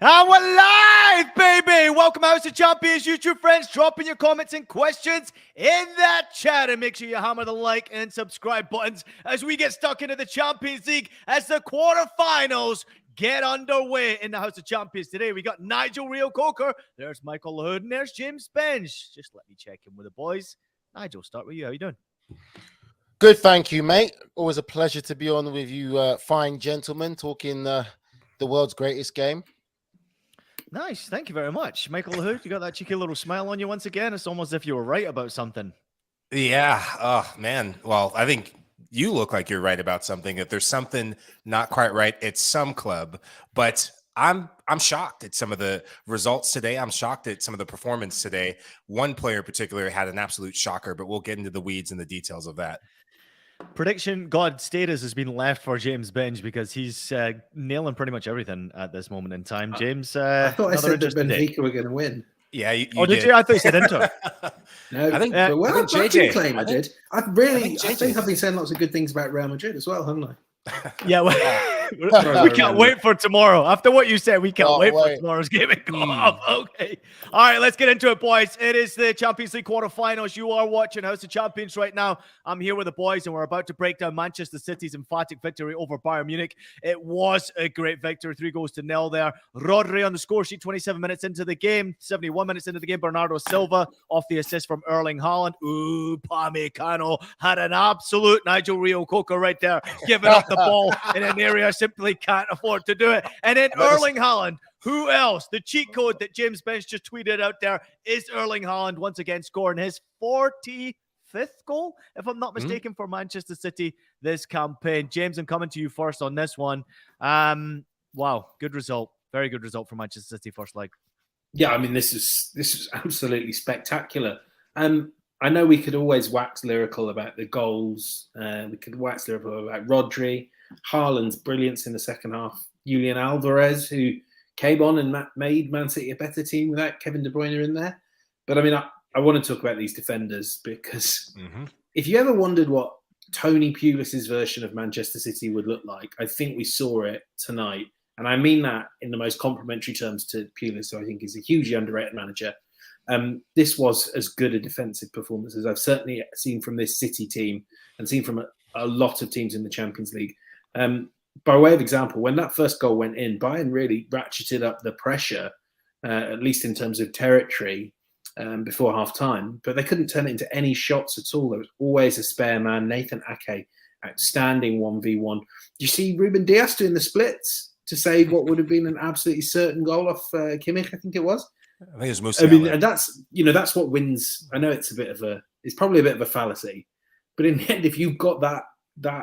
And we're live, baby! Welcome, House of Champions YouTube friends. Dropping your comments and questions in that chat. And make sure you hammer the like and subscribe buttons as we get stuck into the Champions League as the quarterfinals get underway in the House of Champions. Today, we got Nigel Rio Coker. There's Michael Hood and there's James Bench. Just let me check in with the boys. Nigel, start with you. How you doing? Good, thank you, mate. Always a pleasure to be on with you fine gentlemen, talking the world's greatest game. Nice. Thank you very much. Michael Hood, you got that cheeky little smile on you once again. It's almost as if you were right about something. Yeah. Oh, man. Well, I think you look like you're right about something. If there's something not quite right at some club, but I'm shocked at some of the results today. I'm shocked at some of the performance today. One player in particular had an absolute shocker, but we'll get into the weeds and the details of that. Prediction God status has been left for James Bench because he's nailing pretty much everything at this moment in time. James, I thought I said that Benfica were going to win. Yeah, you did you? I thought you said Inter. No, I think JJ claim I did. I think I've been saying lots of good things about Real Madrid as well, haven't I? Yeah, we can't wait for tomorrow. After what you said, we can't wait for tomorrow's game and go off. Okay. All right, let's get into it, boys. It is the Champions League quarterfinals. You are watching House of Champions right now. I'm here with the boys, and we're about to break down Manchester City's emphatic victory over Bayern Munich. It was a great victory, 3-0 there. Rodri on the score sheet, 27 minutes into the game. 71 minutes into the game, Bernardo Silva off the assist from Erling Haaland. Ooh, Pamecano had an absolute Nigel Rio Coker right there, giving up the ball in an area I simply can't afford to do it. And then Erling Haaland, who else? The cheat code that James Bench just tweeted out there is Erling Haaland once again scoring his 45th goal, if I'm not mistaken, for Manchester City this campaign. James, I'm coming to you first on this one. Wow, good result. Very good result for Manchester City first leg. Yeah, I mean, this is absolutely spectacular. I know we could always wax lyrical about the goals. We could wax lyrical about Rodri, Haaland's brilliance in the second half, Julian Alvarez, who came on and made Man City a better team without Kevin De Bruyne in there. But I mean, I want to talk about these defenders because if you ever wondered what Tony Pulis's version of Manchester City would look like, I think we saw it tonight. And I mean that in the most complimentary terms to Pulis, who I think is a hugely underrated manager. This was as good a defensive performance as I've certainly seen from this City team and seen from a lot of teams in the Champions League. By way of example, when that first goal went in, Bayern really ratcheted up the pressure, at least in terms of territory, before half-time. But they couldn't turn it into any shots at all. There was always a spare man. Nathan Ake, outstanding 1v1. You see Ruben Dias doing the splits to save what would have been an absolutely certain goal off Kimmich, I think it was. I think it was mostly. I mean, and that's what wins. I know it's probably a bit of a fallacy, but in the end, if you've got that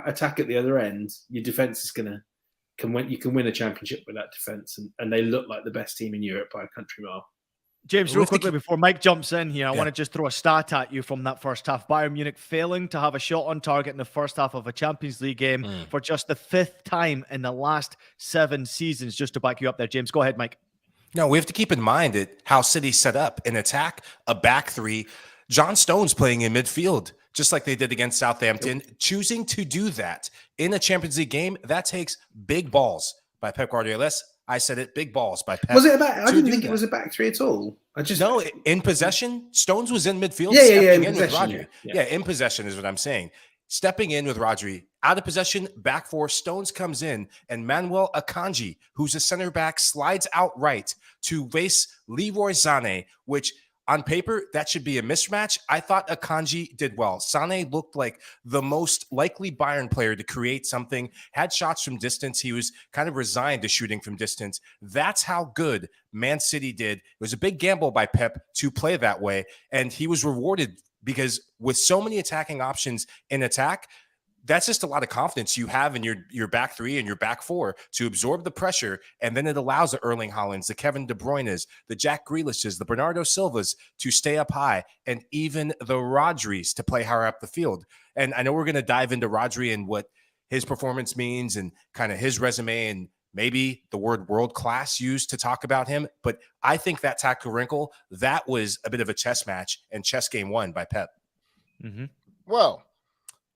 attack at the other end, your defense is can win. You can win a championship with that defense, and they look like the best team in Europe by a country mile. James, real quickly before Mike jumps in here, I want to just throw a stat at you from that first half. Bayern Munich failing to have a shot on target in the first half of a Champions League game for just the 5th time in the last 7 seasons. Just to back you up there, James. Go ahead, Mike. No, we have to keep in mind how City set up an attack, a back three. John Stones playing in midfield, just like they did against Southampton. Choosing to do that in a Champions League game, that takes big balls by Pep Guardiola. I said it, big balls by Pep. Was it I didn't think it was a back three at all. No, in possession, Stones was in midfield. In in with possession. Rodri. In possession is what I'm saying. Stepping in with Rodri, out of possession, back four, Stones comes in, and Manuel Akanji, who's a center back, slides out right to face Leroy Sané, which on paper, that should be a mismatch. I thought Akanji did well. Sané looked like the most likely Bayern player to create something, had shots from distance. He was kind of resigned to shooting from distance. That's how good Man City did. It was a big gamble by Pep to play that way, and he was rewarded because with so many attacking options in attack, that's just a lot of confidence you have in your back three and your back four to absorb the pressure. And then it allows the Erling Haalands, the Kevin De Bruynes, the Jack Grealishes, the Bernardo Silvas to stay up high, and even the Rodris to play higher up the field. And I know we're going to dive into Rodri and what his performance means and kind of his resume and maybe the word world class used to talk about him. But I think that tactical wrinkle, that was a bit of a chess match and chess game won by Pep. Well,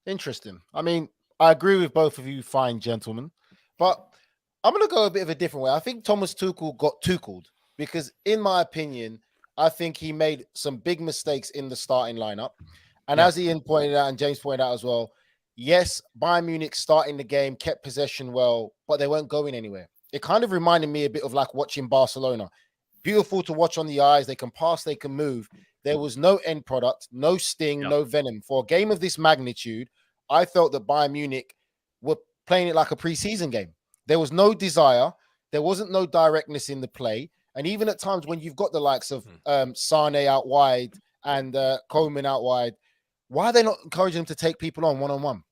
interesting. I mean, I agree with both of you fine gentlemen, but I'm going to go a bit of a different way. I think Thomas Tuchel got Tucheled because, in my opinion, I think he made some big mistakes in the starting lineup. And as Ian pointed out and James pointed out as well, yes, Bayern Munich starting the game, kept possession well, but they weren't going anywhere. It kind of reminded me a bit of like watching Barcelona. Beautiful to watch on the eyes. They can pass, they can move. There was no end product, no sting, no venom. For a game of this magnitude, I felt that Bayern Munich were playing it like a preseason game. There was no desire. There wasn't no directness in the play. And even at times when you've got the likes of Sane out wide and Coleman out wide, why are they not encouraging them to take people on one-on-one?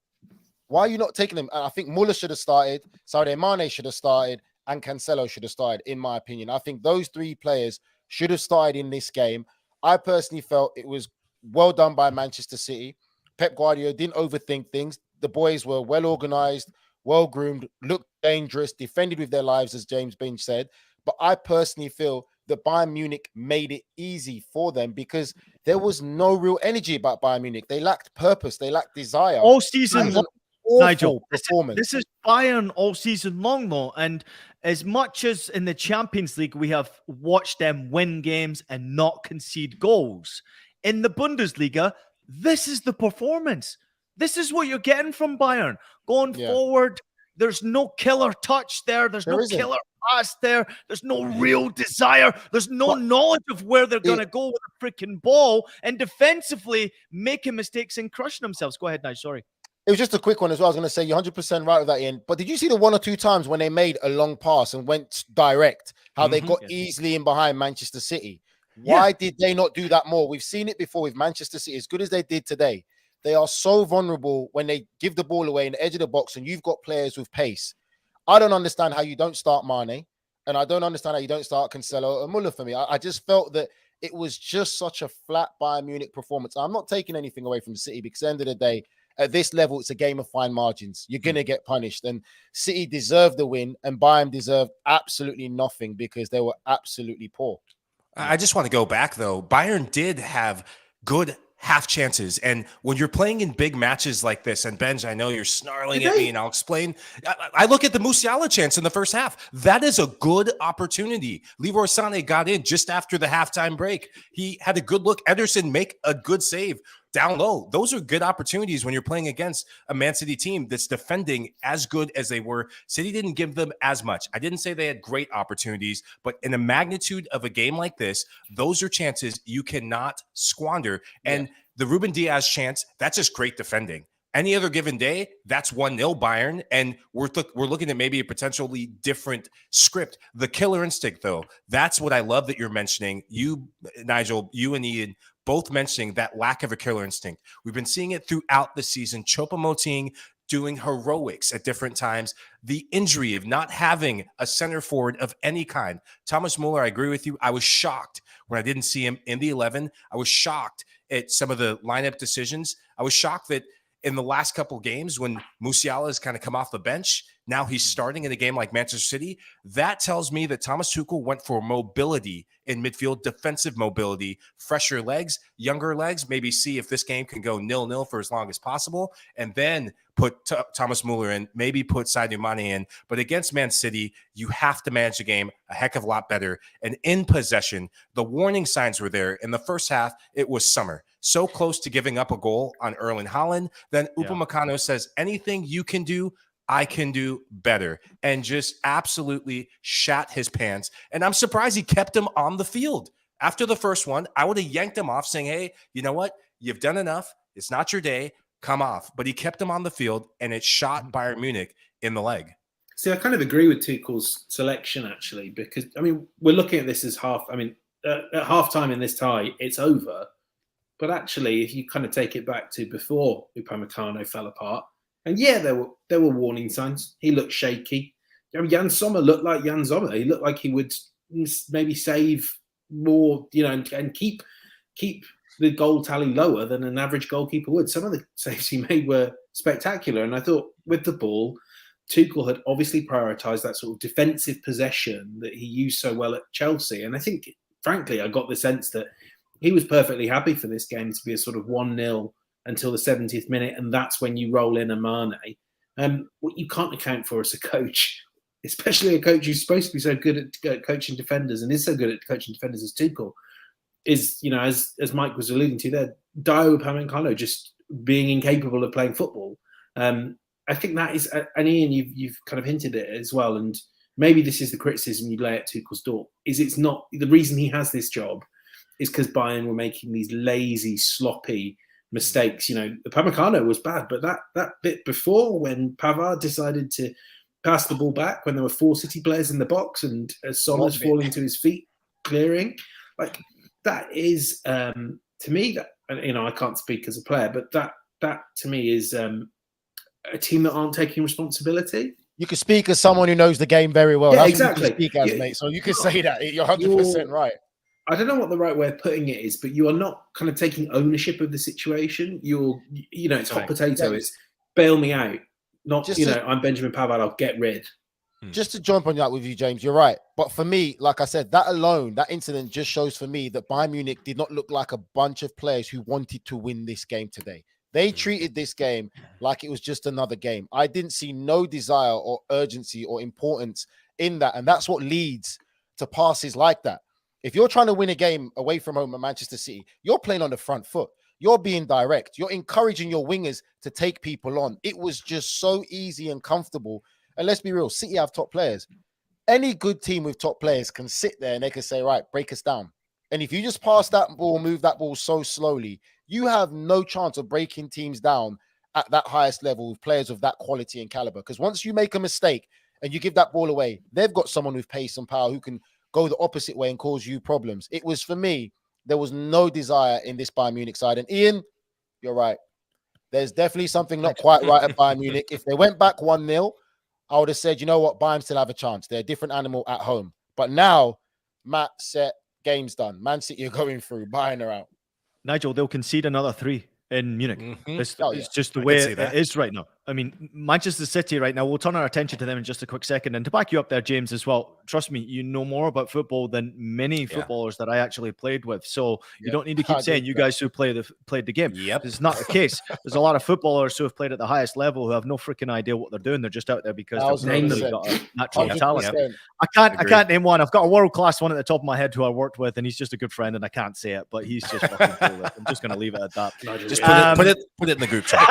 Why are you not taking them? I think Muller should have started, Sadio Mane should have started, and Cancelo should have started, in my opinion. I think those three players should have started in this game. I personally felt it was well done by Manchester City. Pep Guardiola didn't overthink things. The boys were well organized, well groomed, looked dangerous, defended with their lives, as James Binge said. But I personally feel that Bayern Munich made it easy for them because there was no real energy about Bayern Munich. They lacked purpose. They lacked desire. All season long, Nigel. Performance. This is Bayern all season long, though. And as much as in the Champions League, we have watched them win games and not concede goals. In the Bundesliga, this is the performance. This is what you're getting from Bayern. Going forward, there's no killer touch there. There's no killer pass there. There's no real desire. There's no knowledge of where they're going to go with a freaking ball. And defensively, making mistakes and crushing themselves. Go ahead, Nigel. Sorry. It was just a quick one as well. I was going to say you're 100% right with that, Ian. But did you see the one or two times when they made a long pass and went direct, how they got easily in behind Manchester City? Why did they not do that more? We've seen it before with Manchester City, as good as they did today. They are so vulnerable when they give the ball away in the edge of the box and you've got players with pace. I don't understand how you don't start Mane, and I don't understand how you don't start Cancelo or Muller for me. I just felt that it was just such a flat Bayern Munich performance. I'm not taking anything away from City because at the end of the day, at this level, it's a game of fine margins. You're going to get punished. And City deserved the win, and Bayern deserved absolutely nothing because they were absolutely poor. I just want to go back, though. Bayern did have good half chances. And when you're playing in big matches like this, and Benj, I know you're snarling at me, and I'll explain. I look at the Musiala chance in the first half. That is a good opportunity. Leroy Sané got in just after the halftime break. He had a good look. Ederson make a good save down low. Those are good opportunities when you're playing against a Man City team that's defending as good as they were. City didn't give them as much. I didn't say they had great opportunities, but in a magnitude of a game like this, those are chances you cannot squander. And the Ruben Diaz chance, that's just great defending. Any other given day, that's 1-0 Bayern, and we're looking at maybe a potentially different script. The killer instinct, though, that's what I love that you're mentioning. You, Nigel, you and Ian, both mentioning that lack of a killer instinct. We've been seeing it throughout the season. Choupo-Moting doing heroics at different times. The injury of not having a center forward of any kind. Thomas Muller, I agree with you. I was shocked when I didn't see him in the 11. I was shocked at some of the lineup decisions. I was shocked that in the last couple games when Musiala has kind of come off the bench, now he's starting in a game like Manchester City. That tells me that Thomas Tuchel went for mobility in midfield, defensive mobility, fresher legs, younger legs, maybe see if this game can go 0-0 for as long as possible, and then put Thomas Muller in, maybe put Sadio Mane in. But against Man City, you have to manage the game a heck of a lot better. And in possession, the warning signs were there. In the first half, it was Summer. So close to giving up a goal on Erling Haaland. Then Upamecano says, anything you can do, I can do better, and just absolutely shat his pants. And I'm surprised he kept him on the field. After the first one, I would have yanked him off saying, hey, you know what? You've done enough. It's not your day. Come off. But he kept him on the field, and it shot Bayern Munich in the leg. See, I kind of agree with Tuchel's selection, actually, because, I mean, we're looking at this as at halftime in this tie, it's over. But actually, if you kind of take it back to before Upamecano fell apart, and there were warning signs. He looked shaky. Jan Sommer looked like Jan Sommer. He looked like he would maybe save more, and keep the goal tally lower than an average goalkeeper would. Some of the saves he made were spectacular. And I thought with the ball, Tuchel had obviously prioritised that sort of defensive possession that he used so well at Chelsea. And I think, frankly, I got the sense that he was perfectly happy for this game to be a sort of 1-0 until the 70th minute, and that's when you roll in a Mane. What you can't account for as a coach especially a coach who's supposed to be so good at coaching defenders and is so good at coaching defenders as Tuchel, is, as Mike was alluding to there, Diogo Upamecano just being incapable of playing football. I think that is, and Ian, you've kind of hinted at it as well, and maybe this is the criticism you lay at Tuchel's door, is it's not, the reason he has this job is because Bayern were making these lazy, sloppy mistakes. Upamecano was bad, but that bit before, when Pavard decided to pass the ball back when there were 4 City players in the box and Sommer's falling to his feet, clearing, like that is, to me, that, I can't speak as a player, but that to me is a team that aren't taking responsibility. You can speak as someone who knows the game very well. Yeah, That's exactly. What you can speak as, mate. So you can say that. You're 100% right. I don't know what the right way of putting it is, but you are not kind of taking ownership of the situation. It's hot potato. It's bail me out. Not, I'm Benjamin Pavard, I'll get rid. Just to jump on that with you, James, you're right. But for me, like I said, that alone, that incident just shows for me that Bayern Munich did not look like a bunch of players who wanted to win this game today. They treated this game like it was just another game. I didn't see no desire or urgency or importance in that. And that's what leads to passes like that. If you're trying to win a game away from home at Manchester City, you're playing on the front foot. You're being direct. You're encouraging your wingers to take people on. It was just so easy and comfortable. And let's be real, City have top players. Any good team with top players can sit there and they can say, right, break us down. And if you just pass that ball, move that ball so slowly, you have no chance of breaking teams down at that highest level with players of that quality and caliber. Because once you make a mistake and you give that ball away, they've got someone with pace and power who can go the opposite way and cause you problems. It was, for me, there was no desire in this Bayern Munich side. And Ian, you're right. There's definitely something not quite right at Bayern Munich. If they went back 1-0, I would have said, you know what, Bayern still have a chance. They're a different animal at home. But now, Matt, set, game's done. Man City are going through. Bayern are out. Nigel, they'll concede another 3 in Munich. It's just the way it is right now. I mean, Manchester City right now, we'll turn our attention to them in just a quick second. And to back you up there, James, as well, trust me, you know more about football than many footballers that I actually played with. So you don't need to keep saying you guys who played the game. It's not the case. There's a lot of footballers who have played at the highest level who have no freaking idea what they're doing. They're just out there because they've got a natural talent. I can't name one. I've got a world-class one at the top of my head who I worked with, and he's just a good friend, and I can't say it, but he's just fucking cool. I'm just going to leave it at that. Just put it in the group chat.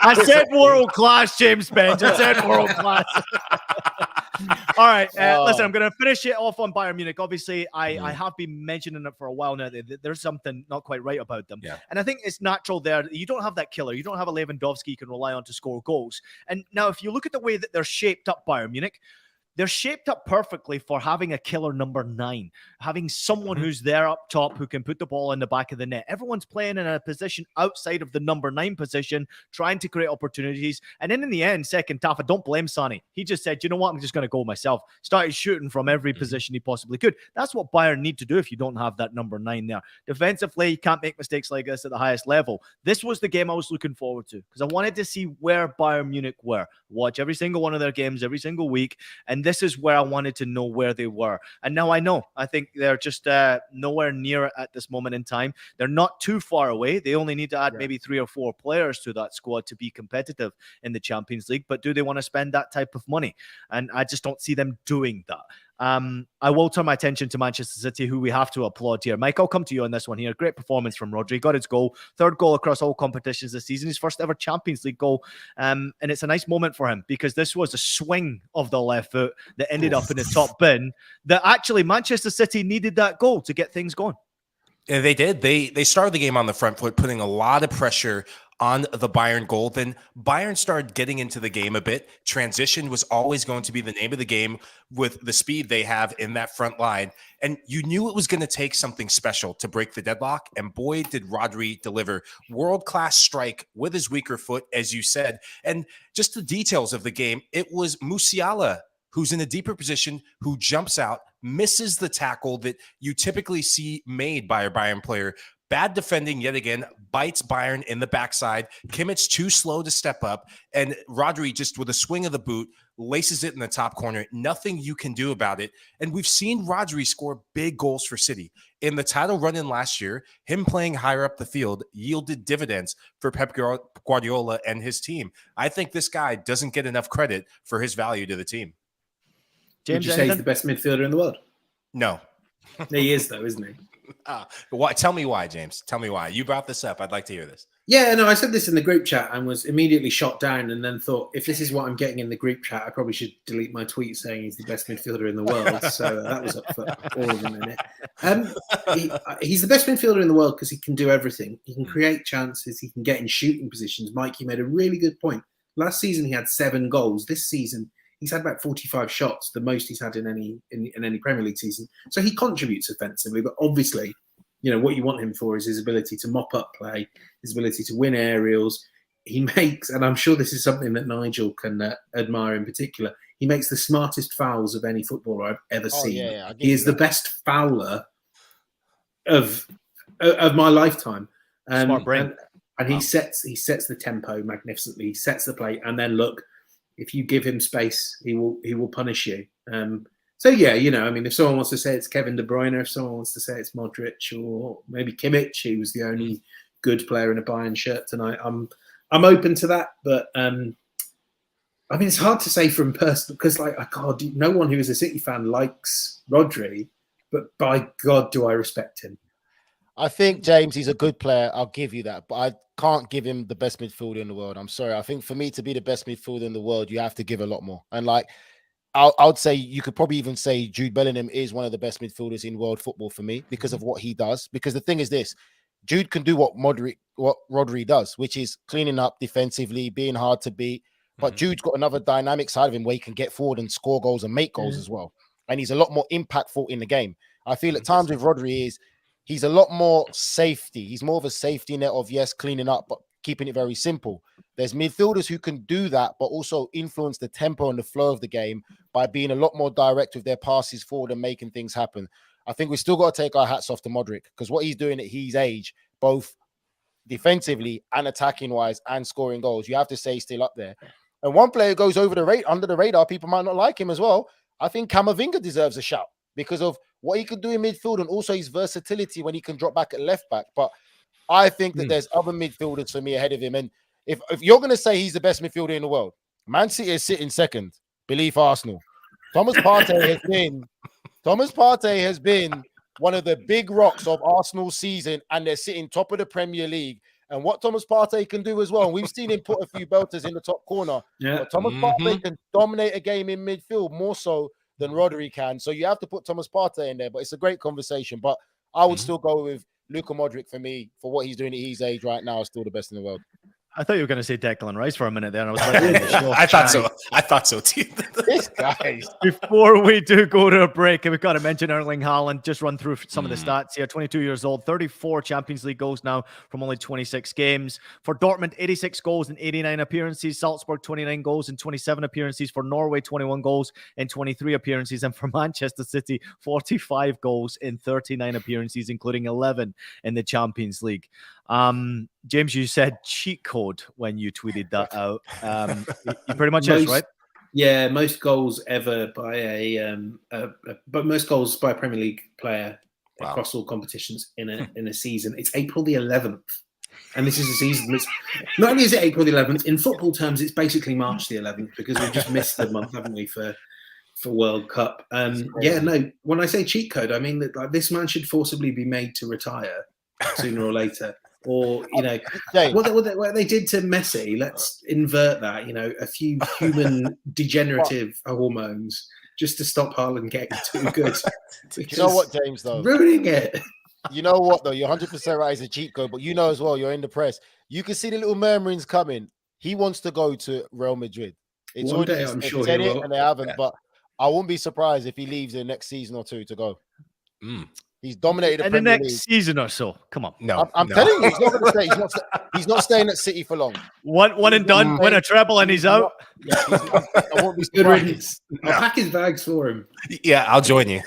I said world class, James Benj. I said world class. All right. Listen, I'm going to finish it off on Bayern Munich. Obviously, I have been mentioning it for a while now. There's something not quite right about them. Yeah. And I think it's natural there. You don't have that killer. You don't have a Lewandowski you can rely on to score goals. And now, if you look at the way that they're shaped up, Bayern Munich, they're shaped up perfectly for having a killer number 9, having someone who's there up top who can put the ball in the back of the net. Everyone's playing in a position outside of the number 9 position, trying to create opportunities. And then in the end, second half, I don't blame Sonny. He just said, you know what, I'm just going to go myself. Started shooting from every position he possibly could. That's what Bayern need to do if you don't have that number 9 there. Defensively, you can't make mistakes like this at the highest level. This was the game I was looking forward to because I wanted to see where Bayern Munich were. Watch every single one of their games every single week. And this is where I wanted to know where they were. And now I know. I think they're just nowhere near it at this moment in time. They're not too far away. They only need to add maybe 3 or 4 players to that squad to be competitive in the Champions League. But do they want to spend that type of money? And I just don't see them doing that. I will turn my attention to Manchester City, who we have to applaud here. Mike, I'll come to you on this one here. Great performance from Rodri. Got his goal. 3rd goal across all competitions this season. His first ever Champions League goal. And it's a nice moment for him because this was a swing of the left foot that ended up in the top bin. That actually Manchester City needed that goal to get things going. Yeah, they did. They started the game on the front foot, putting a lot of pressure on the Bayern goal. Then Bayern started getting into the game a bit. Transition was always going to be the name of the game with the speed they have in that front line. And you knew it was going to take something special to break the deadlock. And boy, did Rodri deliver. World-class strike with his weaker foot, as you said. And just the details of the game, it was Musiala who's in a deeper position, who jumps out, misses the tackle that you typically see made by a Bayern player, Bad defending yet again, bites Bayern in the backside. Kimmich too slow to step up, and Rodri just with a swing of the boot laces it in the top corner. Nothing you can do about it. And we've seen Rodri score big goals for City. In the title run-in last year, him playing higher up the field yielded dividends for Pep Guardiola and his team. I think this guy doesn't get enough credit for his value to the team. James, would you say he's the best midfielder in the world? No. He is, though, isn't he? Tell me why, James. Tell me why. You brought this up. I'd like to hear this. Yeah, no, I said this in the group chat and was immediately shot down, and then thought, if this is what I'm getting in the group chat, I probably should delete my tweet saying he's the best midfielder in the world. So that was up for all of a minute. He's the best midfielder in the world because he can do everything. He can create chances. He can get in shooting positions. Mike, you made a really good point. Last season, he had 7 goals. This season, he's had about 45 shots, the most he's had in any Premier League season. So he contributes offensively, but obviously, what you want him for is his ability to mop up play, his ability to win aerials. He makes, and I'm sure this is something that Nigel can admire in particular, he makes the smartest fouls of any footballer I've ever seen. Yeah, he is the best fouler of my lifetime. Smart brain. And he sets the tempo magnificently. He sets the play, and then look, if you give him space, he will punish you. So yeah, if someone wants to say it's Kevin De Bruyne, if someone wants to say it's Modric, or maybe Kimmich, who was the only good player in a Bayern shirt tonight, I'm open to that. But it's hard to say from personal, because no one who is a City fan likes Rodri, but by God, do I respect him. I think, James, he's a good player. I'll give you that. But I can't give him the best midfielder in the world. I'm sorry. I think for me to be the best midfielder in the world, you have to give a lot more. And I would say you could probably even say Jude Bellingham is one of the best midfielders in world football for me because of what he does. Because the thing is this, Jude can do what Rodri does, which is cleaning up defensively, being hard to beat. But Jude's got another dynamic side of him where he can get forward and score goals and make goals as well. And he's a lot more impactful in the game. I feel at times with Rodri he's a lot more safety. He's more of a safety net of, yes, cleaning up, but keeping it very simple. There's midfielders who can do that, but also influence the tempo and the flow of the game by being a lot more direct with their passes forward and making things happen. I think we still got to take our hats off to Modric, because what he's doing at his age, both defensively and attacking-wise and scoring goals, you have to say he's still up there. And one player goes under the radar, people might not like him as well. I think Camavinga deserves a shout because of what he could do in midfield and also his versatility when he can drop back at left back. But I think that there's other midfielders for me ahead of him. And if you're going to say he's the best midfielder in the world, Man City is sitting second, believe Arsenal. Thomas Partey has been one of the big rocks of Arsenal's season, and they're sitting top of the Premier League. And what Thomas Partey can do as well, and we've seen him put a few belters in the top corner. Yeah. But Thomas Partey can dominate a game in midfield more so than Rodri can. So you have to put Thomas Partey in there. But it's a great conversation. But I would still go with Luka Modric for me, for what he's doing at his age right now, is still the best in the world. I thought you were going to say Declan Rice for a minute there, and I was like, I thought so too. This guys. Before we do go to a break, we've got to mention Erling Haaland. Just run through some of the stats here. 22 years old, 34 Champions League goals now from only 26 games. For Dortmund, 86 goals in 89 appearances. Salzburg, 29 goals in 27 appearances. For Norway, 21 goals in 23 appearances. And for Manchester City, 45 goals in 39 appearances, including 11 in the Champions League. James, you said cheat code when you tweeted that out. You pretty much is, right? Yeah, most goals ever by but most goals by a Premier League player across all competitions in a season. It's April the 11th, and this is a season that's not only is it April the 11th. In football terms, it's basically March the 11th because we've just missed the month, haven't we, for World Cup? Yeah, no. When I say cheat code, I mean that this man should forcibly be made to retire sooner or later. Or, what they did to Messi, let's invert that, a few human degenerative hormones just to stop Haaland getting too good. You know what, James, though? Ruining it. You know what, though? You're 100% right. It's a cheat code, but you know as well, you're in the press. You can see the little murmurings coming. He wants to go to Real Madrid. It's one day, I'm sure he will. And they haven't, but I won't be surprised if he leaves in the next season or two to go. He's dominated the Premier League. Season or so. Come on. No, I'm telling you, he's not going to stay. He's not staying at City for long. One and done. Win a treble and he's out. I won't be surprised. I'll pack his bags for him. Yeah, I'll join you.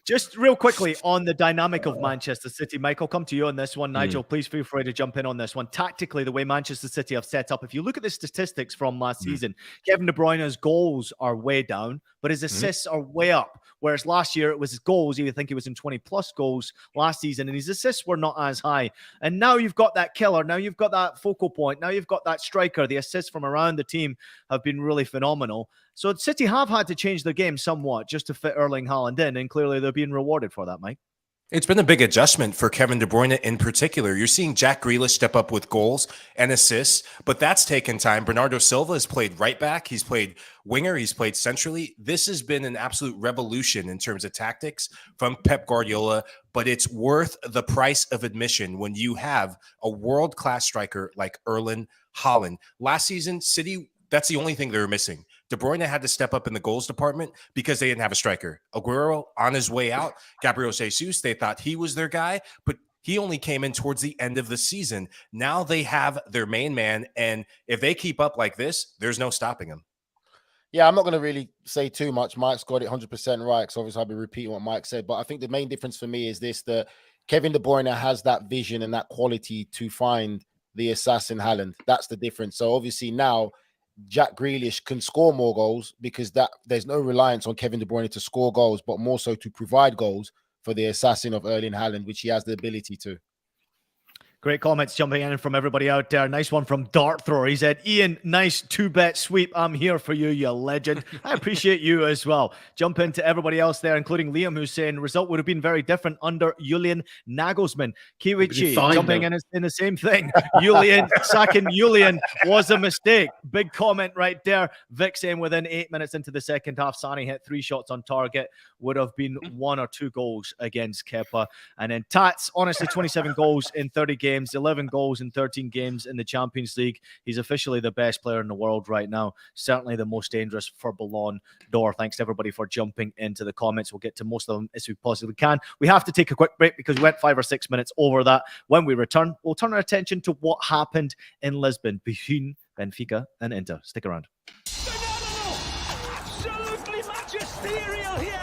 Just real quickly on the dynamic of Manchester City, Mike, I'll come to you on this one. Nigel, please feel free to jump in on this one. Tactically, the way Manchester City have set up, if you look at the statistics from last season, Kevin De Bruyne's goals are way down, but his assists are way up. Whereas last year it was his goals. You think he was in 20-plus goals last season, and his assists were not as high. And now you've got that killer. Now you've got that focal point. Now you've got that striker. The assists from around the team have been really phenomenal. So City have had to change their game somewhat just to fit Erling Haaland in, and clearly they're being rewarded for that, Mike. It's been a big adjustment for Kevin De Bruyne in particular. You're seeing Jack Grealish step up with goals and assists, but that's taken time. Bernardo Silva has played right back. He's played winger. He's played centrally. This has been an absolute revolution in terms of tactics from Pep Guardiola, but it's worth the price of admission when you have a world-class striker like Erling Haaland. Last season, City, that's the only thing they were missing. De Bruyne had to step up in the goals department because they didn't have a striker. Aguero on his way out, Gabriel Jesus, they thought he was their guy, but he only came in towards the end of the season. Now they have their main man, and if they keep up like this, there's no stopping them. Yeah, I'm not going to really say too much. Mike's got it 100% right, because obviously I'll be repeating what Mike said, but I think the main difference for me is this, that Kevin De Bruyne has that vision and that quality to find the assassin Haaland. That's the difference. So obviously now Jack Grealish can score more goals because there's no reliance on Kevin De Bruyne to score goals, but more so to provide goals for the assassin of Erling Haaland, which he has the ability to. Great comments jumping in from everybody out there. Nice one from Dart Thrower. He said, Ian, nice 2-bet sweep. I'm here for you, you legend. I appreciate you as well. Jump into everybody else there, including Liam, who's saying result would have been very different under Julian Nagelsmann. Kiwichi jumping in the same thing. Sacking Julian was a mistake. Big comment right there. Vic saying within 8 minutes into the second half, Sane hit 3 shots on target. Would have been 1 or 2 goals against Kepa. And then Tats, honestly, 27 goals in 30 games. 11 goals in 13 games in the Champions League. He's officially the best player in the world right now. Certainly the most dangerous for Ballon d'Or. Thanks to everybody for jumping into the comments. We'll get to most of them as we possibly can. We have to take a quick break because we went 5 or 6 minutes over that. When we return, we'll turn our attention to what happened in Lisbon between Benfica and Inter. Stick around. Absolutely magisterial here.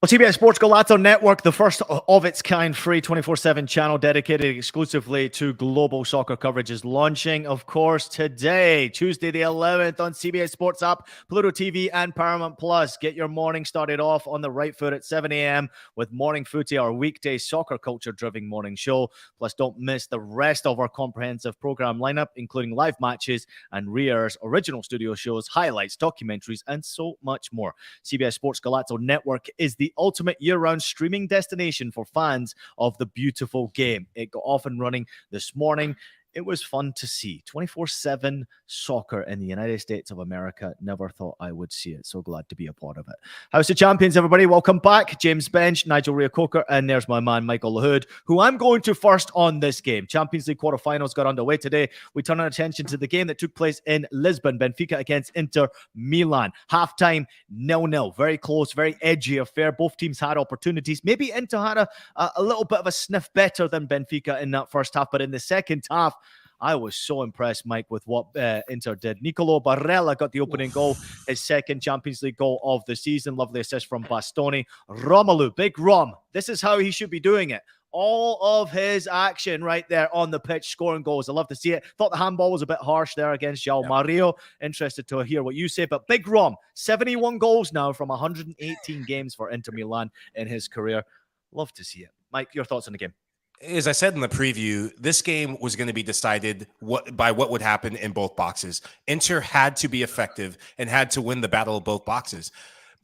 Well, CBS Sports Golazo Network, the first of its kind free 24/7 channel dedicated exclusively to global soccer coverage, is launching, of course, today, Tuesday the 11th, on CBS Sports app, Pluto TV, and Paramount Plus. Get your morning started off on the right foot at 7 a.m. with Morning Footy, our weekday soccer culture-driven morning show. Plus, don't miss the rest of our comprehensive program lineup, including live matches and re-airs, original studio shows, highlights, documentaries, and so much more. CBS Sports Golazo Network is the ultimate year-round streaming destination for fans of the beautiful game. It got off and running this morning. It was fun to see. 24/7 soccer in the United States of America. Never thought I would see it. So glad to be a part of it. House of Champions, everybody. Welcome back. James Bench, Nigel Reo-Coker, and there's my man, Michael Lahoud, who I'm going to first on this game. Champions League quarterfinals got underway today. We turn our attention to the game that took place in Lisbon. Benfica against Inter Milan. Halftime, 0-0. Very close, very edgy affair. Both teams had opportunities. Maybe Inter had a little bit of a sniff better than Benfica in that first half, but in the second half, I was so impressed, Mike, with what Inter did. Nicolo Barella got the opening goal, his second Champions League goal of the season. Lovely assist from Bastoni. Romelu, big Rom. This is how he should be doing it. All of his action right there on the pitch, scoring goals. I love to see it. Thought the handball was a bit harsh there against João Mario. Interested to hear what you say. But big Rom, 71 goals now from 118 games for Inter Milan in his career. Love to see it. Mike, your thoughts on the game? As I said in the preview, this game was going to be decided by what would happen in both boxes. Inter had to be effective and had to win the battle of both boxes.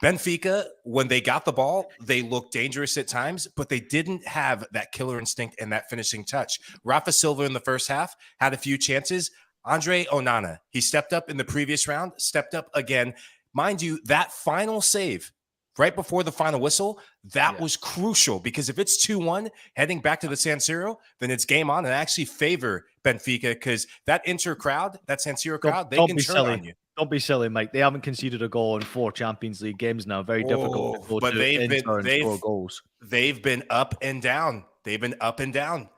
Benfica, when they got the ball, they looked dangerous at times, but they didn't have that killer instinct and that finishing touch. Rafa Silva in the first half had a few chances. Andre Onana, he stepped up in the previous round, stepped up again. Mind you, that final save right before the final whistle, that was crucial, because if it's 2-1 heading back to the San Siro, then it's game on and actually favor Benfica, because that Inter crowd, that San Siro crowd, they can turn on you. Don't be silly, Mike. They haven't conceded a goal in 4 Champions League games now. Very difficult to go to Inter and score goals. They've been up and down. They've been up and down.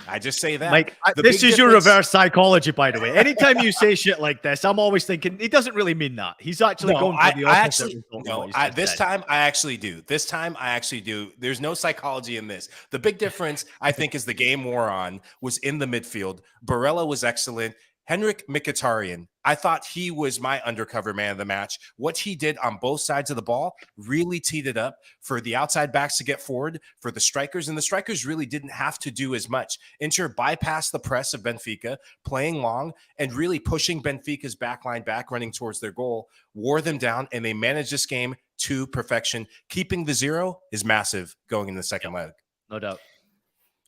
I just say that. Mike, The this big is your difference- reverse psychology, by the way. Anytime you say shit like this, I'm always thinking he doesn't really mean that. He's actually going for the opposite. This time I actually do. This time I actually do. There's no psychology in this. The big difference, I think, is the game wore on was in the midfield. Barella was excellent. Henrik Mkhitaryan, I thought he was my undercover man of the match. What he did on both sides of the ball really teed it up for the outside backs to get forward, for the strikers, and the strikers really didn't have to do as much. Inter bypassed the press of Benfica, playing long and really pushing Benfica's backline back, running towards their goal, wore them down, and they managed this game to perfection. Keeping the 0 is massive going in the second leg. No doubt.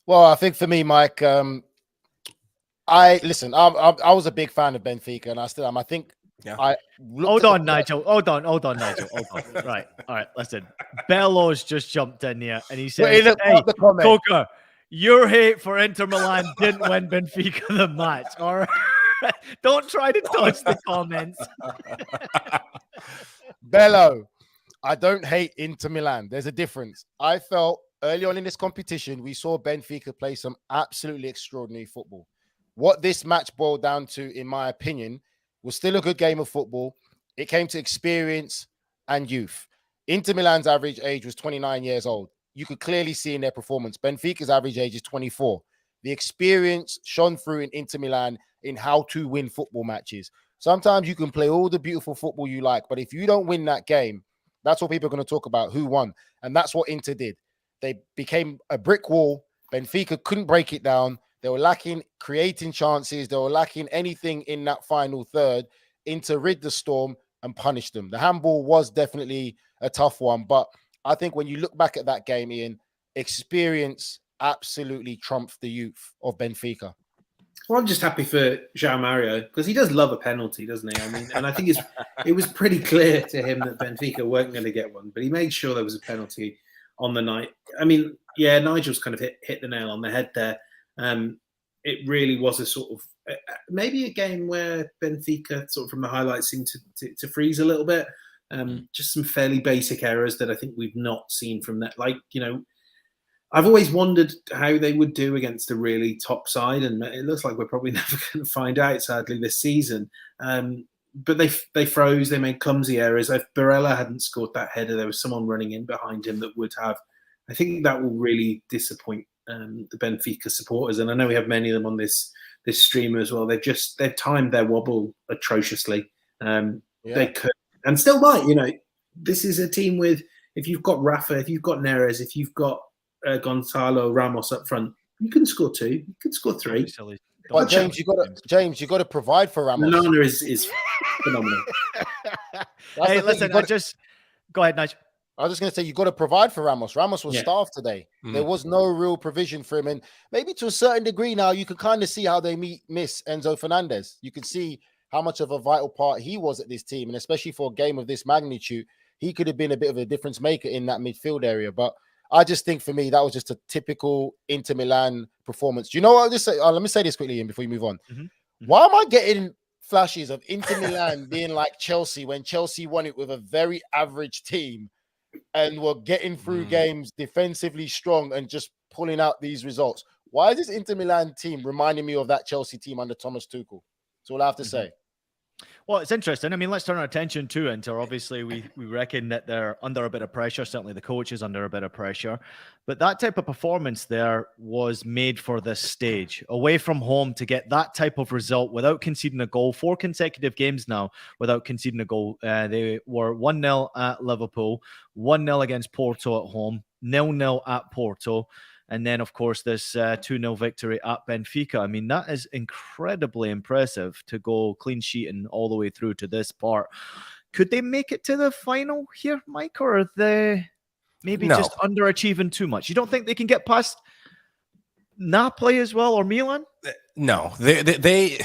Well, I think for me, Mike, I was a big fan of Benfica, and I still am. I think Hold on, Nigel. Hold on. Right. All right. Listen, Bellows just jumped in here, and he said, "Hey, Coca, your hate for Inter Milan didn't win Benfica the match. All right, don't try to dodge the comments." Bello, I don't hate Inter Milan. There's a difference. I felt early on in this competition, we saw Benfica play some absolutely extraordinary football. What this match boiled down to, in my opinion, was still a good game of football. It came to experience and youth. Inter Milan's average age was 29 years old. You could clearly see in their performance. Benfica's average age is 24. The experience shone through in Inter Milan in how to win football matches. Sometimes you can play all the beautiful football you like, but if you don't win that game, that's what people are going to talk about, who won. And that's what Inter did. They became a brick wall. Benfica couldn't break it down. They were lacking creating chances. They were lacking anything in that final third. Inter rid the storm and punished them. The handball was definitely a tough one, but I think when you look back at that game, Ian, experience absolutely trumped the youth of Benfica. Well, I'm just happy for João Mario because he does love a penalty, doesn't he? I mean, and I think it was pretty clear to him that Benfica weren't going to get one, but he made sure there was a penalty on the night. I mean, yeah, Nigel's kind of hit the nail on the head there. It really was a sort of maybe a game where Benfica, sort of from the highlights, seemed to freeze a little bit. Just some fairly basic errors that I think we've not seen from that. Like, you know, I've always wondered how they would do against a really top side, and it looks like we're probably never going to find out, sadly, this season. But they froze. They made clumsy errors. If Barella hadn't scored that header, there was someone running in behind him that would have. I think that will really disappoint the Benfica supporters, and I know we have many of them on this stream as well. They've timed their wobble atrociously. They could and still might. You know, this is a team with, if you've got Rafa, if you've got Neres, if you've got Gonzalo Ramos up front, you can score 2, you can score 3. But James, you got to provide for Ramos. Milana is phenomenal. Hey, listen, go ahead, Nigel. I was just going to say, you got to provide for Ramos. Ramos was starved today. There was no real provision for him. And maybe to a certain degree now, you can kind of see how they miss Enzo Fernandez. You can see how much of a vital part he was at this team. And especially for a game of this magnitude, he could have been a bit of a difference maker in that midfield area. But I just think for me, that was just a typical Inter Milan performance. Do you know what? Let me say this quickly, Ian, before you move on. Why am I getting flashes of Inter Milan being like Chelsea when Chelsea won it with a very average team and were getting through games defensively strong and just pulling out these results? Why is this Inter Milan team reminding me of that Chelsea team under Thomas Tuchel? That's all I have to say. Well, it's interesting. I mean, let's turn our attention to Inter. Obviously, we reckon that they're under a bit of pressure. Certainly the coach is under a bit of pressure. But that type of performance there was made for this stage. Away from home to get that type of result without conceding a goal. 4 consecutive games now without conceding a goal. They were 1-0 at Liverpool, 1-0 against Porto at home, 0-0 at Porto. And then, of course, this 2-0 victory at Benfica. I mean, that is incredibly impressive to go clean sheet and all the way through to this part. Could they make it to the final here, Mike? Or are they maybe just underachieving too much? You don't think they can get past Napoli as well or Milan? No. They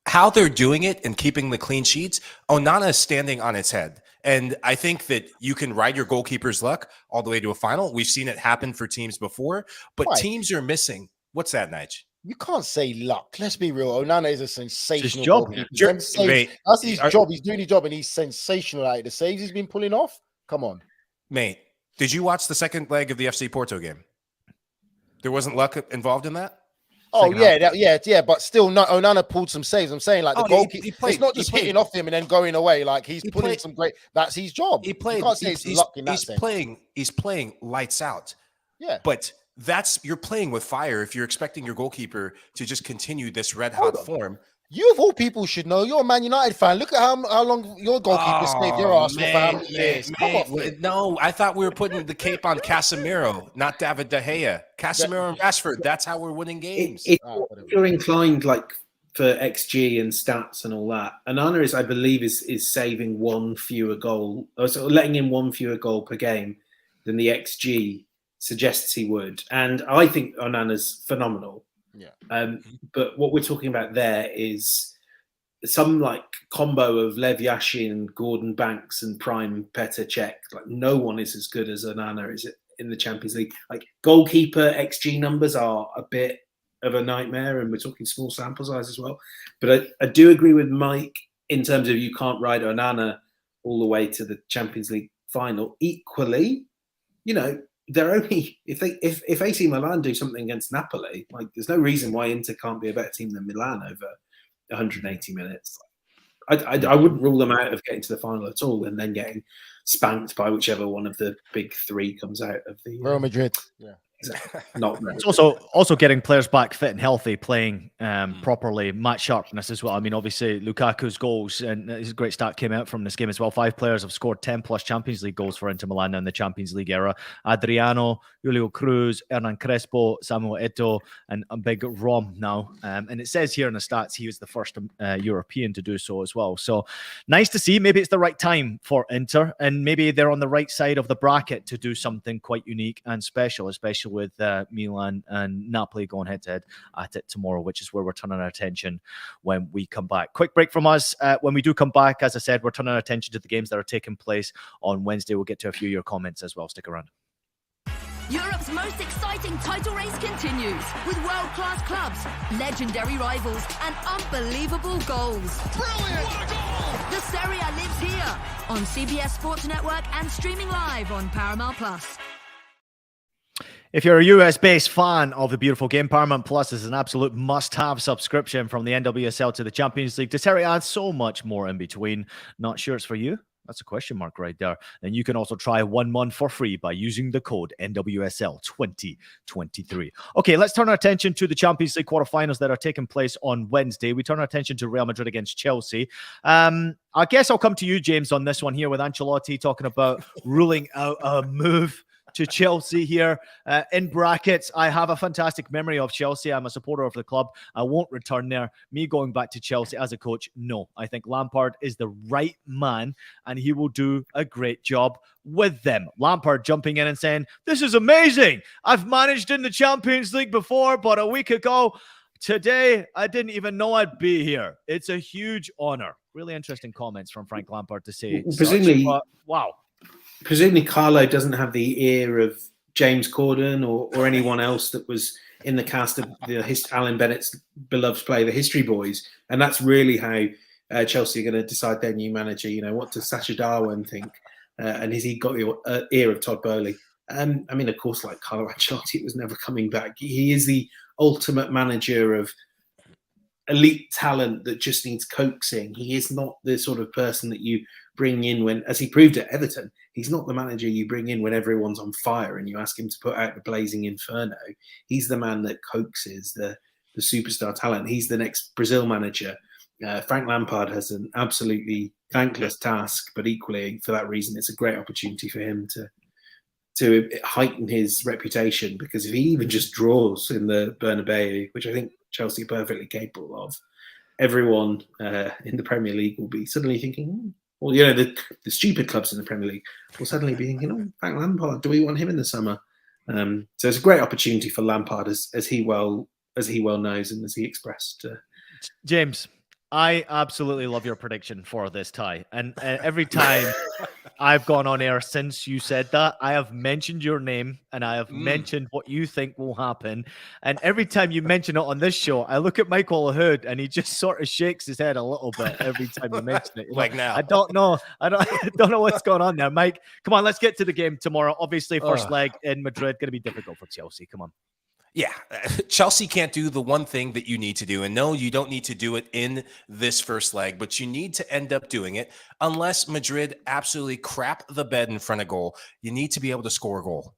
how they're doing it and keeping the clean sheets, Onana is standing on its head. And I think that you can ride your goalkeeper's luck all the way to a final. We've seen it happen for teams before, but teams are missing. What's that, Nige? You can't say luck. Let's be real. Onana is a sensational goalkeeper. That's his job. He's doing his job, and he's sensational at it. The saves he's been pulling off. Come on. Mate, did you watch the second leg of the FC Porto game? There wasn't luck involved in that? Oh yeah, but still, not Onana pulled some saves. I'm saying like the goalkeeper, it's not just hitting off him and then going away. Like he's pulling some great. That's his job. He played. You can't say it's luck in that sense. He's playing lights out. Yeah, but you're playing with fire if you're expecting your goalkeeper to just continue this red hot form. You of all people should know. You're a Man United fan. Look at how long your goalkeeper saved your Arsenal for how many years. No, I thought we were putting the cape on Casemiro, not David De Gea. Casemiro and Rashford. That's how we're winning games. If you're inclined like for XG and stats and all that, Onana is, I believe, is saving one fewer goal, or sort of letting in one fewer goal per game than the XG suggests he would. And I think Onana's phenomenal. Yeah. But what we're talking about there is some like combo of Lev Yashin, Gordon Banks, and Prime Petr Cech. Like no one is as good as Onana is in the Champions League. Like goalkeeper XG numbers are a bit of a nightmare, and we're talking small sample size as well. But I do agree with Mike in terms of you can't ride Onana all the way to the Champions League final. Equally, you know, they're only if AC Milan do something against Napoli, like there's no reason why Inter can't be a better team than Milan over 180 minutes. I wouldn't rule them out of getting to the final at all and then getting spanked by whichever one of the big three comes out of the Real Madrid. Yeah. Exactly. Not it's also getting players back fit and healthy, playing properly, match sharpness as well. I mean, obviously Lukaku's goals, and his great stat came out from this game as well. 5 players have scored 10 plus Champions League goals for Inter Milan in the Champions League era. Adriano, Julio Cruz, Hernan Crespo, Samuel Eto'o, and a big Rom now. And it says here in the stats he was the first European to do so as well. So nice to see. Maybe it's the right time for Inter, and maybe they're on the right side of the bracket to do something quite unique and special, especially with Milan and Napoli going head-to-head at it tomorrow, which is where we're turning our attention when we come back. Quick break from us. When we do come back, as I said, we're turning our attention to the games that are taking place on Wednesday. We'll get to a few of your comments as well. Stick around. Europe's most exciting title race continues with world-class clubs, legendary rivals, and unbelievable goals. Brilliant! What a goal! The Serie A lives here on CBS Sports Network and streaming live on Paramount+. If you're a US-based fan of the beautiful game, Paramount Plus is an absolute must-have subscription from the NWSL to the Champions League to Serie A and so much more in between. Not sure it's for you? That's a question mark right there. And you can also try 1 month for free by using the code NWSL2023. Okay, let's turn our attention to the Champions League quarterfinals that are taking place on Wednesday. We turn our attention to Real Madrid against Chelsea. I guess I'll come to you, James, on this one here with Ancelotti talking about ruling out a move to Chelsea here. In brackets, I have a fantastic memory of Chelsea. I'm a supporter of the club. I won't return there. Me going back to Chelsea as a coach, no. I think Lampard is the right man, and he will do a great job with them. Lampard jumping in and saying, this is amazing. I've managed in the Champions League before, but a week ago, today, I didn't even know I'd be here. It's a huge honor. Really interesting comments from Frank Lampard to say. Presumably, wow. Presumably Carlo doesn't have the ear of James Corden or anyone else that was in the cast of Alan Bennett's beloved play, The History Boys. And that's really how Chelsea are going to decide their new manager. You know, what does Sacha Darwin think? And has he got the ear of Todd Bowley? I mean, of course, like Carlo Ancelotti was never coming back. He is the ultimate manager of elite talent that just needs coaxing. He is not the sort of person that you bring in when, as he proved at Everton, he's not the manager you bring in when everyone's on fire and you ask him to put out the blazing inferno. He's the man that coaxes the superstar talent. He's the next Brazil manager. Frank Lampard has an absolutely thankless task, but equally for that reason, it's a great opportunity for him to heighten his reputation, because if he even just draws in the Bernabeu, which I think Chelsea are perfectly capable of, everyone in the Premier League will be suddenly thinking, well, you know, the stupid clubs in the Premier League will suddenly be thinking, oh, Frank Lampard, do we want him in the summer? So it's a great opportunity for Lampard, as he well knows and as he expressed. James, I absolutely love your prediction for this tie. And every time I've gone on air since you said that, I have mentioned your name and I have mentioned what you think will happen. And every time you mention it on this show, I look at Michael Hood and he just sort of shakes his head a little bit every time you mention it. Like now. I don't know what's going on there. Mike, come on, let's get to the game tomorrow. Obviously, first leg in Madrid, going to be difficult for Chelsea. Come on. Yeah, Chelsea can't do the one thing that you need to do. And no, you don't need to do it in this first leg, but you need to end up doing it unless Madrid absolutely crap the bed in front of goal. You need to be able to score a goal.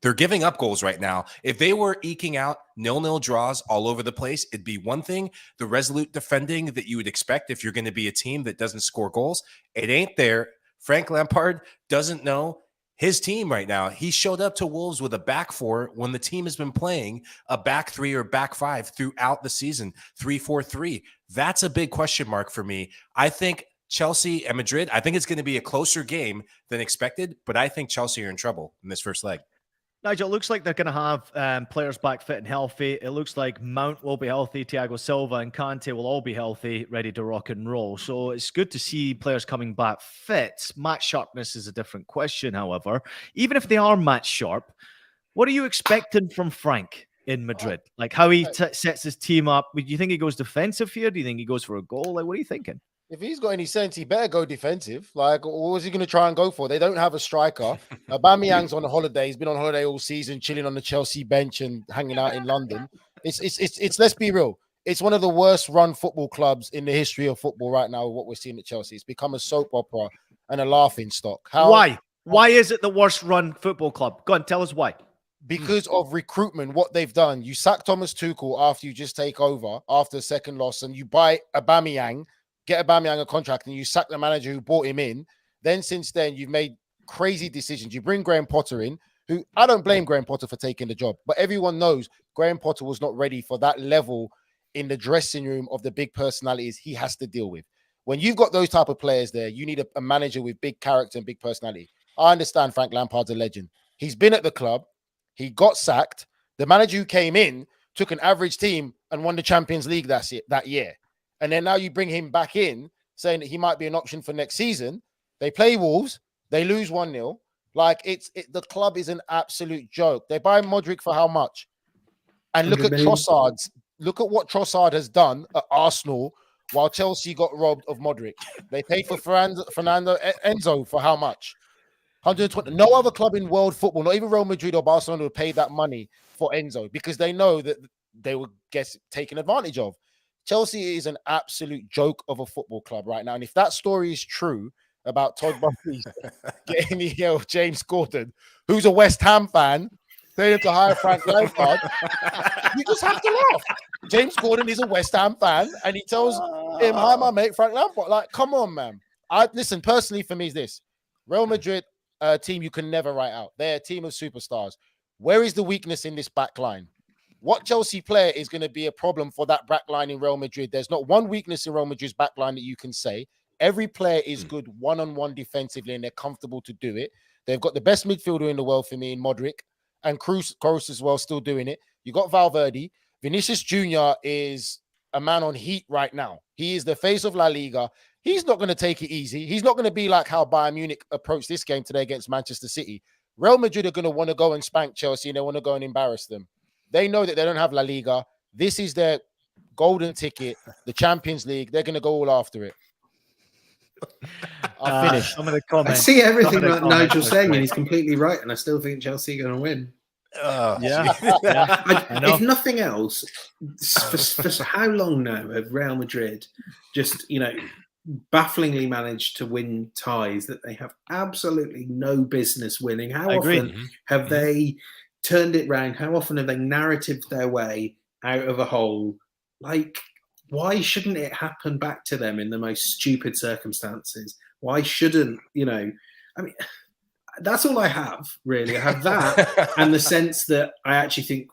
They're giving up goals right now. If they were eking out 0-0 draws all over the place, it'd be one thing. The resolute defending that you would expect if you're going to be a team that doesn't score goals, it ain't there. Frank Lampard doesn't know his team right now. He showed up to Wolves with a back four when the team has been playing a back three or back five throughout the season, 3-4-3. That's a big question mark for me. I think Chelsea and Madrid, I think it's going to be a closer game than expected, but I think Chelsea are in trouble in this first leg. Nigel, it looks like they're going to have players back fit and healthy. It looks like Mount will be healthy, Thiago Silva and Kante will all be healthy, ready to rock and roll. So it's good to see players coming back fit. Match sharpness is a different question, however. Even if they are match sharp, what are you expecting from Frank in Madrid? Like how he sets his team up? Do you think he goes defensive here? Do you think he goes for a goal? Like, what are you thinking? If he's got any sense, he better go defensive. Like, what was he going to try and go for? They don't have a striker. Aubameyang's on a holiday. He's been on holiday all season, chilling on the Chelsea bench and hanging out in London. It's let's be real. It's one of the worst run football clubs in the history of football right now. What we're seeing at Chelsea, it's become a soap opera and a laughing stock. Why? Why is it the worst run football club? Go on, tell us why. Because of recruitment, what they've done. You sack Thomas Tuchel after you just take over after the second loss, and you buy Aubameyang. Get Aubameyang a contract and you sack the manager who brought him in. Then since then, you've made crazy decisions. You bring Graham Potter in, who I don't blame Graham Potter for taking the job, but everyone knows Graham Potter was not ready for that level in the dressing room of the big personalities he has to deal with. When you've got those type of players there, you need a manager with big character and big personality. I understand Frank Lampard's a legend. He's been at the club. He got sacked. The manager who came in took an average team and won the Champions League that year. And then now you bring him back in, saying that he might be an option for next season. They play Wolves. They lose 1-0. Like, the club is an absolute joke. They buy Modric for how much? And look at Trossard's. Look at what Trossard has done at Arsenal while Chelsea got robbed of Modric. They paid for Fernando Enzo for how much? 120. No other club in world football, not even Real Madrid or Barcelona, would pay that money for Enzo because they know that they would get taken advantage of. Chelsea is an absolute joke of a football club right now. And if that story is true about Todd Buckley getting the James Gordon, who's a West Ham fan, saying to hire Frank Lampard, you just have to laugh. James Gordon is a West Ham fan, and he tells him, hi, my mate, Frank Lampard. Like, come on, man. Listen, personally, for me, is this. Real Madrid, a team you can never write out. They're a team of superstars. Where is the weakness in this back line? What Chelsea player is going to be a problem for that back line in Real Madrid? There's not one weakness in Real Madrid's back line that you can say. Every player is good one-on-one defensively, and they're comfortable to do it. They've got the best midfielder in the world for me in Modric, and Kroos as well, still doing it. You got Valverde. Vinicius Jr. is a man on heat right now. He is the face of La Liga. He's not going to take it easy. He's not going to be like how Bayern Munich approached this game today against Manchester City. Real Madrid are going to want to go and spank Chelsea, and they want to go and embarrass them. They know that they don't have La Liga. This is their golden ticket, the Champions League. They're going to go all after it. I finished. Some of the comments. I see everything that Nigel's saying, and he's completely right. And I still think Chelsea are going to win. If nothing else, for how long now have Real Madrid just, bafflingly managed to win ties that they have absolutely no business winning? How often have they turned it round? How often have they narratived their way out of a hole? Like, why shouldn't it happen back to them in the most stupid circumstances? Why shouldn't, I mean, that's all I have, really. I have that and the sense that I actually think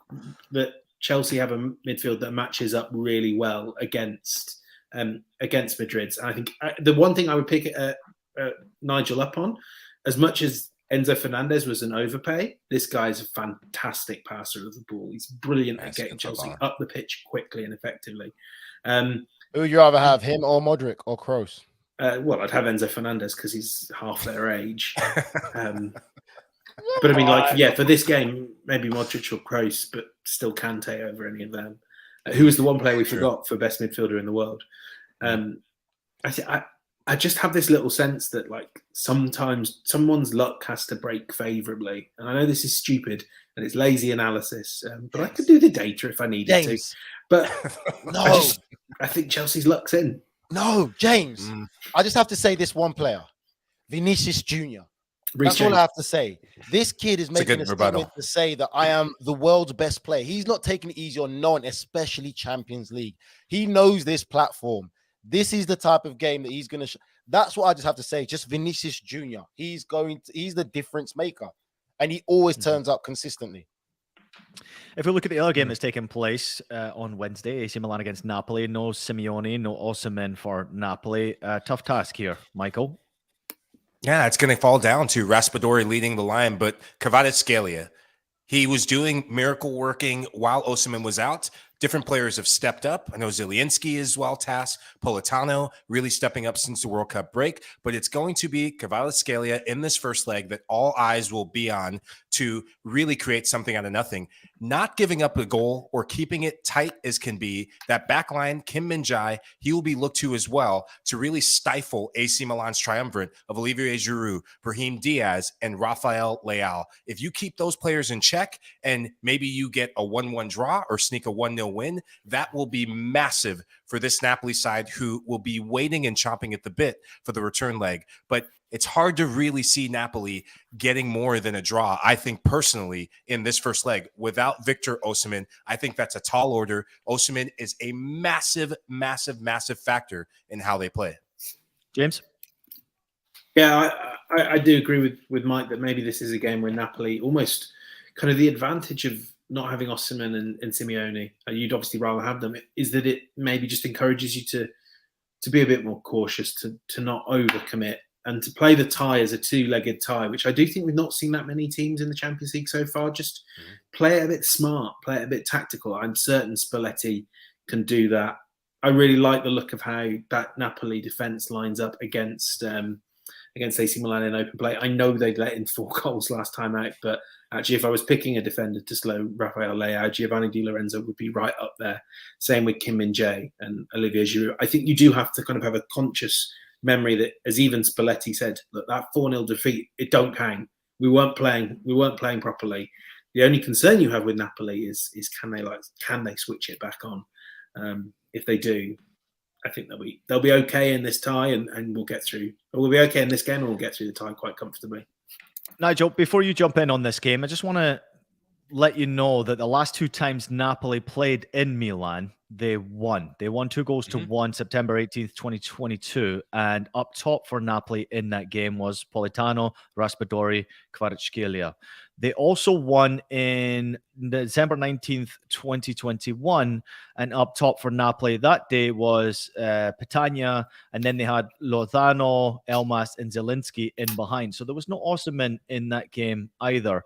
that Chelsea have a midfield that matches up really well against Madrid's. And I think the one thing I would pick Nigel up on, as much as Enzo Fernandez was an overpay, this guy's a fantastic passer of the ball. He's brilliant at getting Chelsea up the pitch quickly and effectively. Who would you rather have, him or Modric or Kroos? Well, I'd have Enzo Fernandez because he's half their age. But I mean, for this game, maybe Modric or Kroos, but still Kante over any of them. Who was the one player we forgot for best midfielder in the world? I just have this little sense that like sometimes someone's luck has to break favourably. And I know this is stupid and it's lazy analysis, but I could do the data if I needed to. But no, I think Chelsea's luck's in. No, James. I just have to say this one player, Vinicius Jr. That's all I have to say. This kid is making a statement to say that I am the world's best player. He's not taking it easy on no one, especially Champions League. He knows this platform. This is the type of game that he's going to. That's what I just have to say. Just Vinicius Jr. He's the difference maker, and he always turns up consistently. If we look at the other game that's taking place on Wednesday, AC Milan against Napoli, no Simeone, no Osimhen for Napoli. Tough task here, Michael. Yeah, it's going to fall down to Raspadori leading the line, but Kvaratskhelia, he was doing miracle working while Osimhen was out. Different players have stepped up. I know Zielinski is well tasked. Politano really stepping up since the World Cup break. But it's going to be Kvaratskhelia in this first leg that all eyes will be on to really create something out of nothing. Not giving up a goal or keeping it tight as can be. That back line, Kim Min-jae, he will be looked to as well to really stifle AC Milan's triumvirate of Olivier Giroud, Brahim Diaz, and Rafael Leao. If you keep those players in check and maybe you get a 1-1 draw or sneak a 1-0 win, that will be massive for this Napoli side who will be waiting and chomping at the bit for the return leg. But it's hard to really see Napoli getting more than a draw, I think, personally, in this first leg. Without Victor Osimhen, I think that's a tall order. Osimhen is a massive, massive, massive factor in how they play. James? Yeah, I do agree with Mike that maybe this is a game where Napoli almost kind of the advantage of not having Osimhen and Simeone, you'd obviously rather have them, is that it maybe just encourages you to be a bit more cautious, to not overcommit, and to play the tie as a two-legged tie, which I do think we've not seen that many teams in the Champions League so far. Just play it a bit smart, play it a bit tactical. I'm certain Spalletti can do that. I really like the look of how that Napoli defence lines up against AC Milan in open play. I know they let in 4 goals last time out, but actually, if I was picking a defender to slow Rafael Leao, Giovanni Di Lorenzo would be right up there. Same with Kim Min-jae and Olivier Giroud. I think you do have to kind of have a conscious memory that, as even Spalletti said, that 4-0 defeat, it don't count. We weren't playing properly. The only concern you have with Napoli is can they switch it back on? If they do, I think they'll be okay in this tie, and we'll get through. Or we'll be okay in this game, and we'll get through the tie quite comfortably. Nigel, before you jump in on this game, I just want to let you know that the last 2 times Napoli played in Milan, they won. They won 2-1, September 18th, 2022. And up top for Napoli in that game was Politano, Raspadori, Kvaratskhelia. They also won in December 19th, 2021. And up top for Napoli that day was Petagna. And then they had Lozano, Elmas, and Zielinski in behind. So there was no Osimhen in that game either.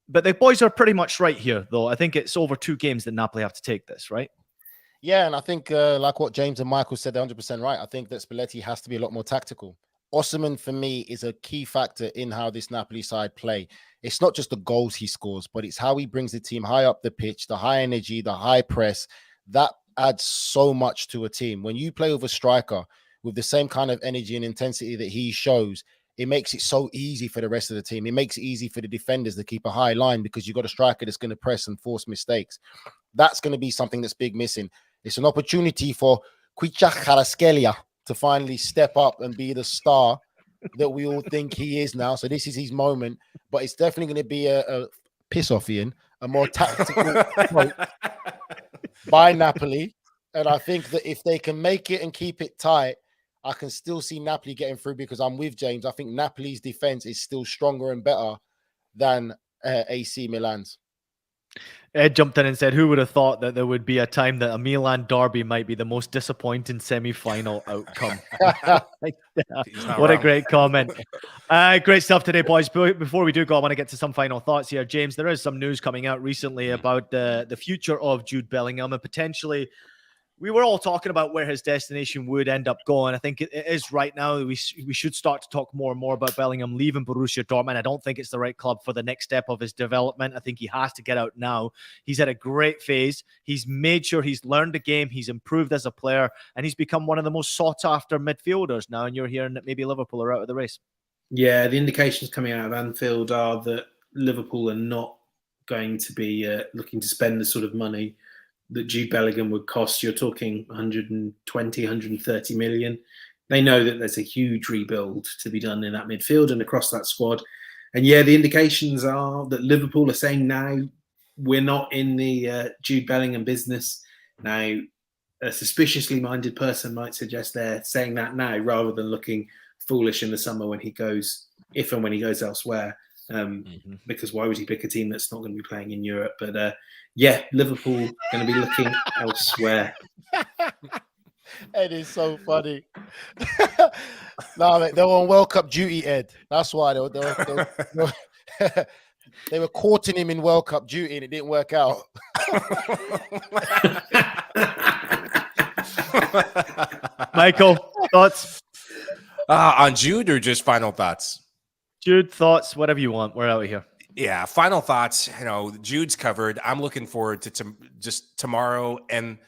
But the boys are pretty much right here, though. I think it's over 2 games that Napoli have to take this, right? Yeah, and I think like what James and Michael said, they're 100% right. I think that Spalletti has to be a lot more tactical. Osimhen, for me, is a key factor in how this Napoli side play. It's not just the goals he scores, but it's how he brings the team high up the pitch, the high energy, the high press. That adds so much to a team. When you play with a striker with the same kind of energy and intensity that he shows, it makes it so easy for the rest of the team. It makes it easy for the defenders to keep a high line because you've got a striker that's going to press and force mistakes. That's going to be something that's big missing. It's an opportunity for Kvaratskhelia to finally step up and be the star that we all think he is now. So this is his moment, but it's definitely going to be a piss off, Ian, a more tactical approach by Napoli. And I think that if they can make it and keep it tight, I can still see Napoli getting through because I'm with James. I think Napoli's defense is still stronger and better than AC Milan's. Ed jumped in and said, who would have thought that there would be a time that a Milan derby might be the most disappointing semi-final outcome? What a great comment. Great stuff today, boys. Before we do go, I want to get to some final thoughts here. James, there is some news coming out recently about the future of Jude Bellingham and potentially we were all talking about where his destination would end up going. I think it is right now. We should start to talk more and more about Bellingham leaving Borussia Dortmund. I don't think it's the right club for the next step of his development. I think he has to get out now. He's had a great phase. He's made sure he's learned the game. He's improved as a player, and he's become one of the most sought after midfielders now. And you're hearing that maybe Liverpool are out of the race. Yeah, the indications coming out of Anfield are that Liverpool are not going to be looking to spend the sort of money that Jude Bellingham would cost. You're talking 120, 130 million. They know that there's a huge rebuild to be done in that midfield and across that squad. And yeah, the indications are that Liverpool are saying now, we're not in the Jude Bellingham business. Now, a suspiciously minded person might suggest they're saying that now rather than looking foolish in the summer when he goes, if and when he goes elsewhere. Because why would he pick a team that's not going to be playing in Europe? But yeah, Liverpool going to be looking elsewhere. Ed is so funny. No, mate, they were on World Cup duty, Ed. That's why they were courting him in World Cup duty, and it didn't work out. Michael, thoughts? On Jude, or just final thoughts? Jude, thoughts, whatever you want. We're out of here. Yeah, final thoughts. Jude's covered. I'm looking forward to just tomorrow and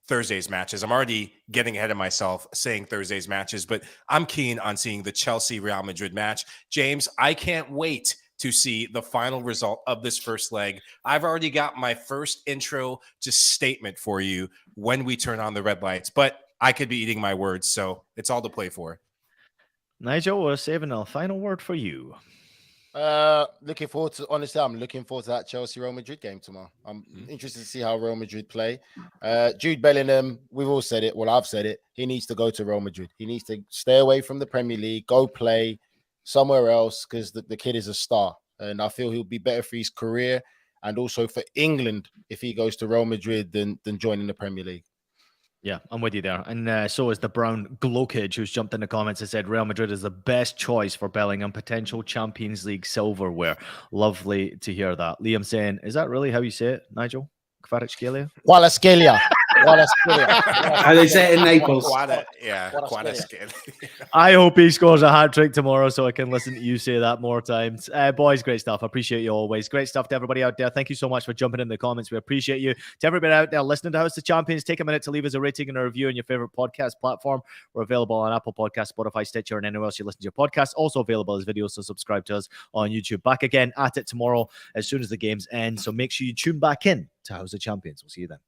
Thursday's matches. I'm already getting ahead of myself saying Thursday's matches, but I'm keen on seeing the Chelsea-Real Madrid match. James, I can't wait to see the final result of this first leg. I've already got my first intro just statement for you when we turn on the red lights, but I could be eating my words, so it's all to play for. Nigel, we're saving a final word for you. Looking forward to, honestly, I'm looking forward to that Chelsea-Real Madrid game tomorrow. I'm interested to see how Real Madrid play. Jude Bellingham, we've all said it. Well, I've said it. He needs to go to Real Madrid. He needs to stay away from the Premier League, go play somewhere else, because the kid is a star. And I feel he'll be better for his career and also for England if he goes to Real Madrid than joining the Premier League. Yeah, I'm with you there. And so is the Brown Glokage, who's jumped in the comments and said Real Madrid is the best choice for Bellingham, potential Champions League silverware. Lovely to hear that. Liam saying, is that really how you say it, Nigel? Kvaratskhelia? Kvaratskhelia. How they say it in Naples. Kvaratskhelia. I hope he scores a hat-trick tomorrow so I can listen to you say that more times. Boys, great stuff. I appreciate you always. Great stuff to everybody out there. Thank you so much for jumping in the comments. We appreciate you. To everybody out there listening to House of Champions, take a minute to leave us a rating and a review on your favorite podcast platform. We're available on Apple Podcasts, Spotify, Stitcher, and anywhere else you listen to your podcast. Also available as videos, so subscribe to us on YouTube. Back again at it tomorrow as soon as the games end. So make sure you tune back in to House of Champions. We'll see you then.